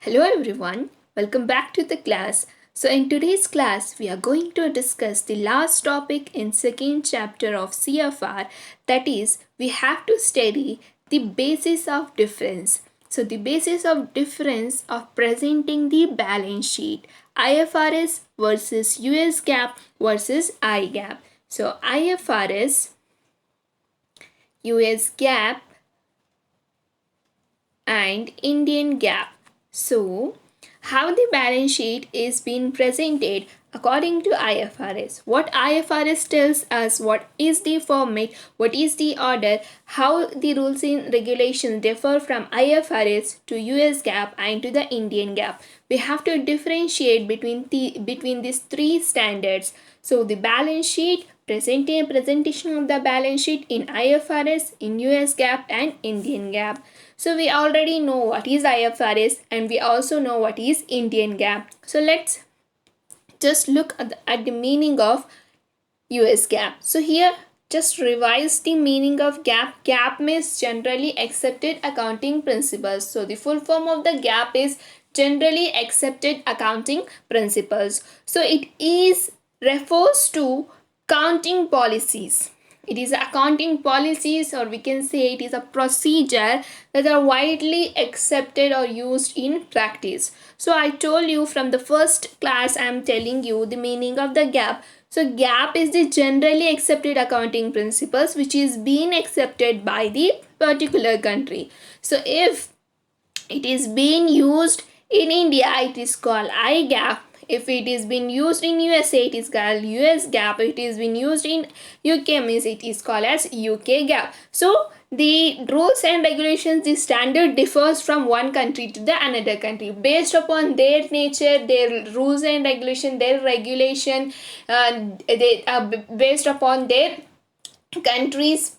Hello everyone, welcome back to the class. So in today's class, we are going to discuss the last topic in second chapter of CFR, that is, we have to study the basis of difference. So the basis of difference of presenting the balance sheet, IFRS versus USGAAP versus IGAAP. So IFRS, USGAAP and Indian GAAP. So, how the balance sheet is being presented according to IFRS. What IFRS tells us what is the format, what is the order, how the rules and regulations differ from IFRS to US GAAP and to the Indian GAAP. We have to differentiate between these three standards. So the balance sheet, presentation of the balance sheet in IFRS, in US GAAP and Indian GAAP. So we already know what is IFRS and we also know what is Indian GAAP. So let's just look at the meaning of US GAAP. So here just revise the meaning of GAAP. GAAP means generally accepted accounting principles. So the full form of the GAAP is generally accepted accounting principles. So it is refers to accounting policies. It is accounting policies, or we can say it is a procedure that are widely accepted or used in practice. So I told you from the first class, I am telling you the meaning of the GAAP. So GAAP is the generally accepted accounting principles which is being accepted by the particular country. So if it is being used in India, it is called IGAAP. If it is being used in USA, it is called US GAAP. It is being used in UK, means it is called as UK GAAP. So the rules and regulations, the standard differs from one country to the another country based upon their nature, their rules and regulation, their regulation. They are based upon their countries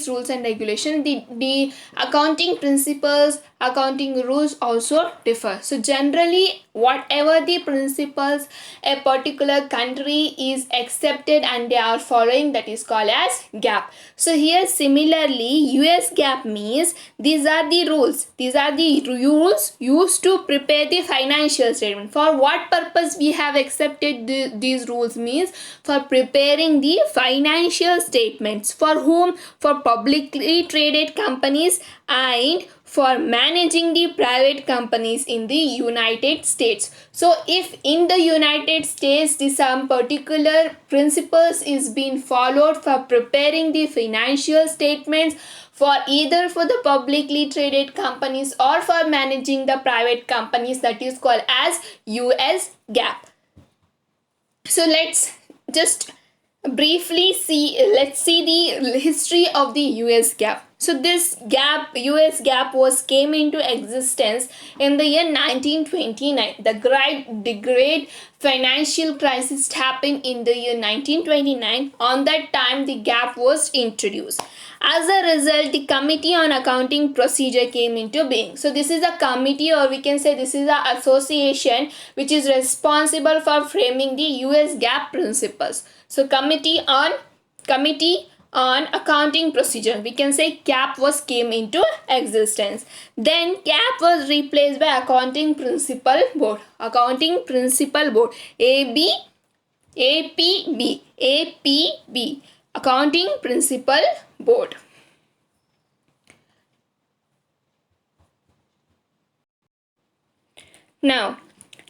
rules and regulation. The accounting principles, accounting rules also differ. So generally whatever the principles a particular country is accepted and they are following, that is called as GAAP. So here similarly US GAAP means these are the rules used to prepare the financial statement. For what purpose we have accepted these rules means for preparing the financial statements. For whom? For publicly traded companies and for managing the private companies in the United States. So if in the United States some particular principles is being followed for preparing the financial statements for either for the publicly traded companies or for managing the private companies, that is called as US GAAP. So let's just briefly let's see the history of the US GAAP. So this US GAAP came into existence in the year 1929. The great financial crisis happened in the year 1929. On that time the GAAP was introduced. As a result, the Committee on Accounting Procedure came into being. So this is a committee, or we can say this is an association which is responsible for framing the US GAAP principles. So Committee on Accounting Procedure, we can say CAP came into existence. Then CAP was replaced by Accounting Principal Board. Accounting Principal Board, APB, Accounting Principal Board. Now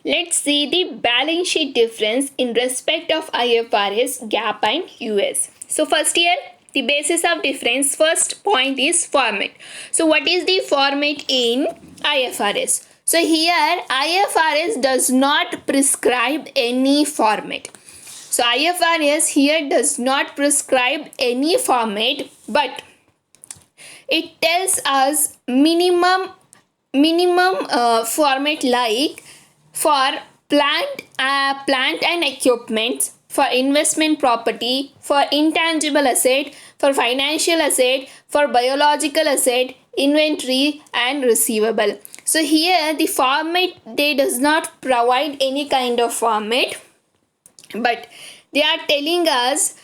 let's see the balance sheet difference in respect of IFRS, GAAP and US. So first here, the basis of difference, first point is format. So what is the format in IFRS? So here IFRS does not prescribe any format. So IFRS here does not prescribe any format, but it tells us minimum format, like for plant and equipment, for investment property, for intangible asset, for financial asset, for biological asset, inventory and receivable. So here the format, they does not provide any kind of format, but they are telling us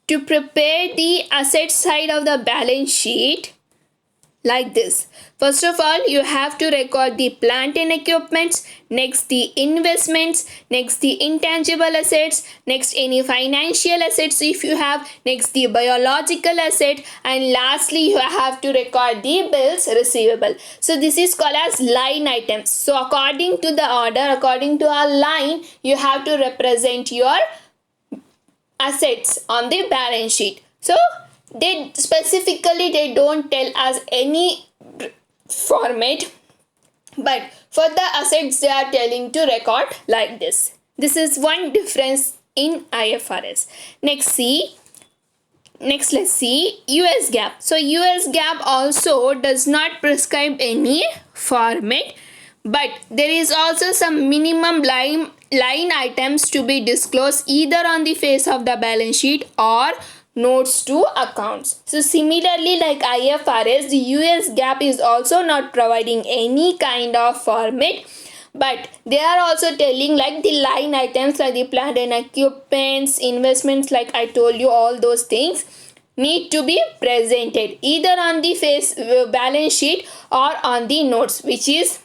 to prepare the asset side of the balance sheet like this. First of all, you have to record the plant and equipments, next the investments, next the intangible assets, next any financial assets if you have, next the biological asset, and lastly you have to record the bills receivable. So this is called as line items. So according to the order, according to our line, you have to represent your assets on the balance sheet. So they don't tell us any format, but for the assets they are telling to record like this. This is one difference in IFRS. Next let's see USGAAP. So USGAAP also does not prescribe any format, but there is also some minimum line items to be disclosed either on the face of the balance sheet or notes to accounts. So similarly, like IFRS, the USGAAP is also not providing any kind of format, but they are also telling like the line items like the plant and equipments, investments, like I told you, all those things need to be presented either on the face balance sheet or on the notes, which is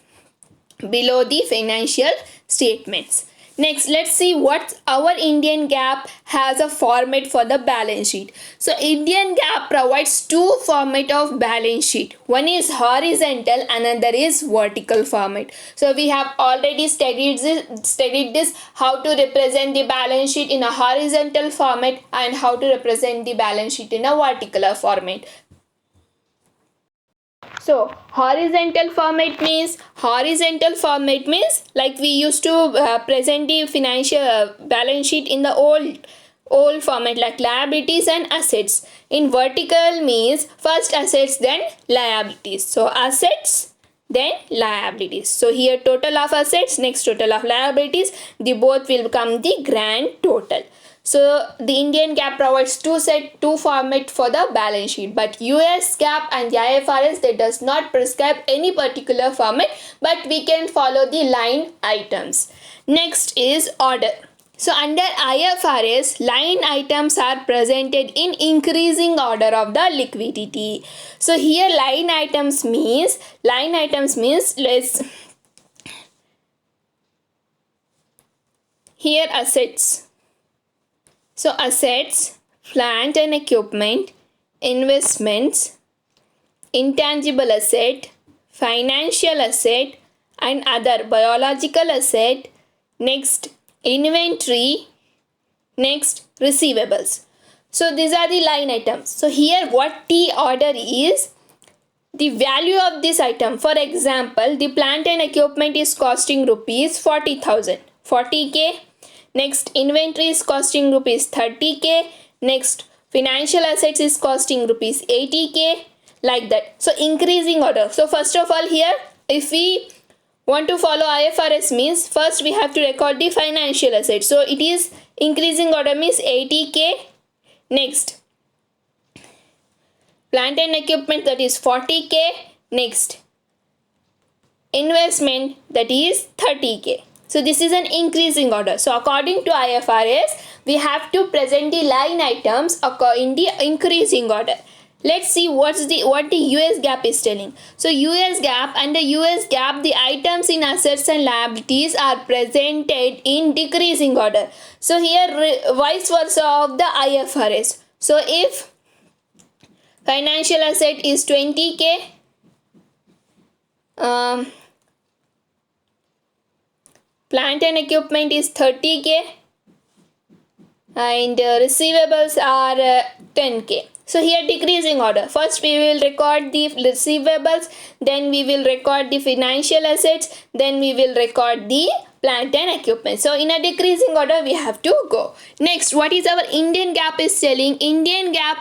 below the financial statements. Next, let's see what our Indian GAAP has a format for the balance sheet. So Indian GAAP provides two format of balance sheet. One is horizontal, another is vertical format. So we have already studied this how to represent the balance sheet in a horizontal format and how to represent the balance sheet in a vertical format. So horizontal format means like we used to present the financial balance sheet in the old format, like liabilities and assets. In vertical means first assets then liabilities. So assets then liabilities. So here total of assets, next total of liabilities, the both will become the grand total. So the Indian GAAP provides two format for the balance sheet, but US GAAP and the IFRS, they does not prescribe any particular format, but we can follow the line items. Next is order. So under IFRS, line items are presented in increasing order of the liquidity. So here line items means let's here assets. So assets, plant and equipment, investments, intangible asset, financial asset, and other biological asset. Next inventory, next receivables. So these are the line items. So here what the order is, the value of this item. For example, the plant and equipment is costing rupees 40,000, 40k. Next inventory is costing rupees 30k. Next financial assets is costing rupees 80k, like that. So increasing order. So first of all, here if we want to follow IFRS means first we have to record the financial assets. So it is increasing order means 80k. Next plant and equipment, that is 40k. Next investment, that is 30k. So this is an increasing order. So according to IFRS, we have to present the line items in the increasing order. Let's see what the USGAAP is telling. So USGAAP, under USGAAP, the items in assets and liabilities are presented in decreasing order. So here vice versa of the IFRS. So if financial asset is 20k, plant and equipment is 30k, and receivables are 10k. So here decreasing order. First we will record the receivables, then we will record the financial assets, then we will record the plant and equipment. So in a decreasing order we have to go. Next, what is our Indian GAAP is telling? Indian GAAP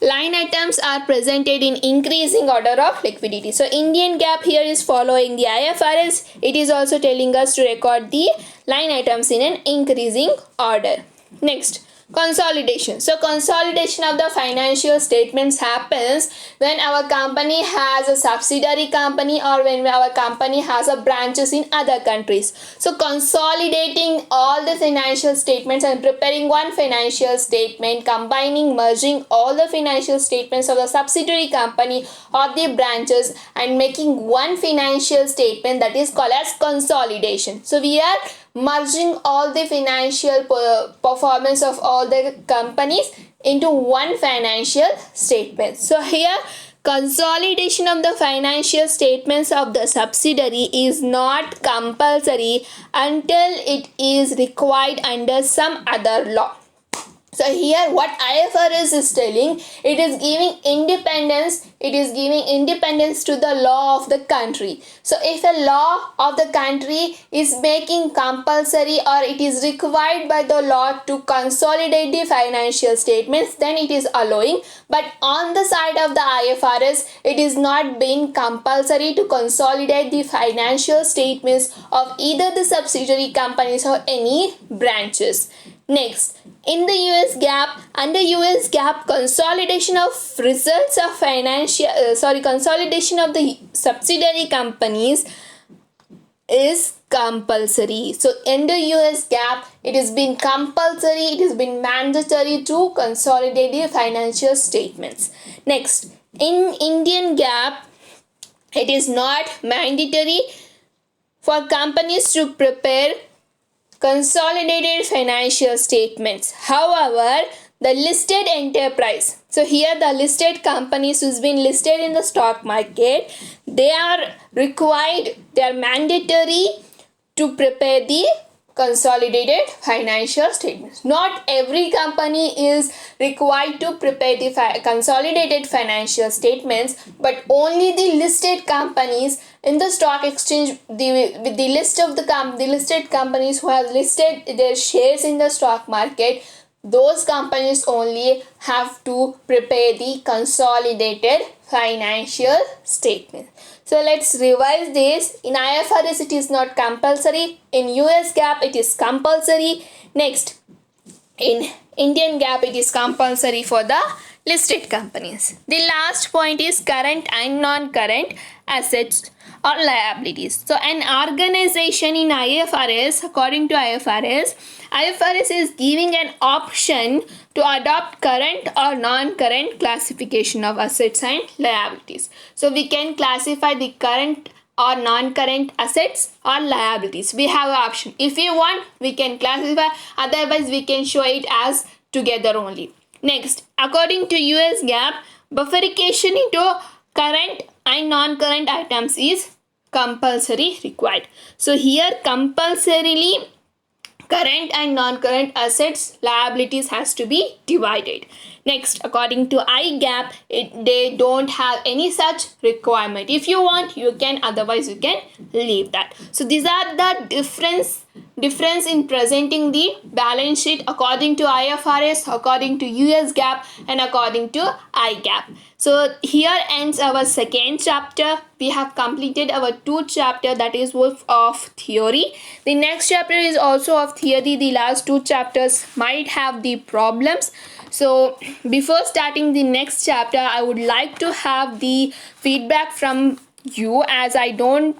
line items are presented in increasing order of liquidity. So Indian GAAP here is following the IFRS. It is also telling us to record the line items in an increasing order. Next, Consolidation. So consolidation of the financial statements happens when our company has a subsidiary company or when our company has a branches in other countries. So consolidating all the financial statements and preparing one financial statement, combining, merging all the financial statements of the subsidiary company or the branches and making one financial statement, that is called as consolidation. So we are merging all the financial performance of all the companies into one financial statement. So here consolidation of the financial statements of the subsidiary is not compulsory until it is required under some other law. So here what IFRS is telling, it is giving independence to the law of the country. So if a law of the country is making compulsory or it is required by the law to consolidate the financial statements, then it is allowing. But on the side of the IFRS, it is not being compulsory to consolidate the financial statements of either the subsidiary companies or any branches. Next, in the US GAAP, under US GAAP, consolidation of results of consolidation of the subsidiary companies is compulsory. So under US GAAP, it has been compulsory, it has been mandatory to consolidate the financial statements. Next, in Indian GAAP, it is not mandatory for companies to prepare consolidated financial statements. However, the listed enterprise, so here the listed companies who's been listed in the stock market, they are required, they are mandatory to prepare the consolidated financial statements. Not every company is required to prepare the consolidated financial statements, but only the listed companies in the stock exchange, with the list of the listed companies who have listed their shares in the stock market, those companies only have to prepare the consolidated financial statement. So let's revise this. In IFRS it is not compulsory. In US GAAP it is compulsory. Next, in Indian GAAP it is compulsory for the listed companies. The last point is current and non-current assets or liabilities. So an organization in IFRS, according to IFRS is giving an option to adopt current or non-current classification of assets and liabilities. So we can classify the current or non-current assets or liabilities. We have an option. If we want, we can classify, otherwise we can show it as together only. Next, according to US GAAP, bifurcation into current and non-current items is compulsory required. So here compulsorily current and non-current assets liabilities has to be divided. Next, according to IGAAP, they don't have any such requirement. If you want, you can, otherwise you can leave that. So these are the difference in presenting the balance sheet according to IFRS, according to US GAAP, and according to IGAAP. So here ends our second chapter. We have completed our 2 chapter, that is of theory. The next chapter is also of theory. The last 2 chapters might have the problems. So before starting the next chapter, I would like to have the feedback from you, as I don't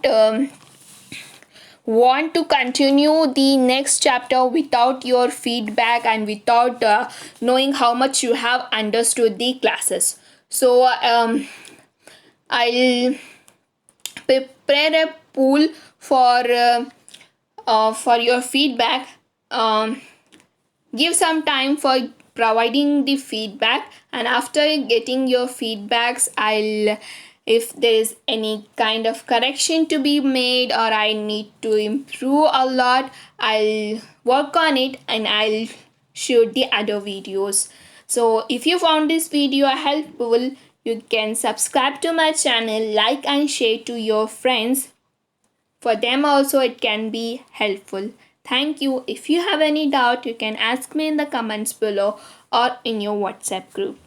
want to continue the next chapter without your feedback and without knowing how much you have understood the classes. So I'll prepare a pool for your feedback. Give some time for providing the feedback, and after getting your feedbacks, if there is any kind of correction to be made or I need to improve a lot, I'll work on it and I'll shoot the other videos. So if you found this video helpful, you can subscribe to my channel, like and share to your friends. For them also it can be helpful. Thank you. If you have any doubt, you can ask me in the comments below or in your WhatsApp group.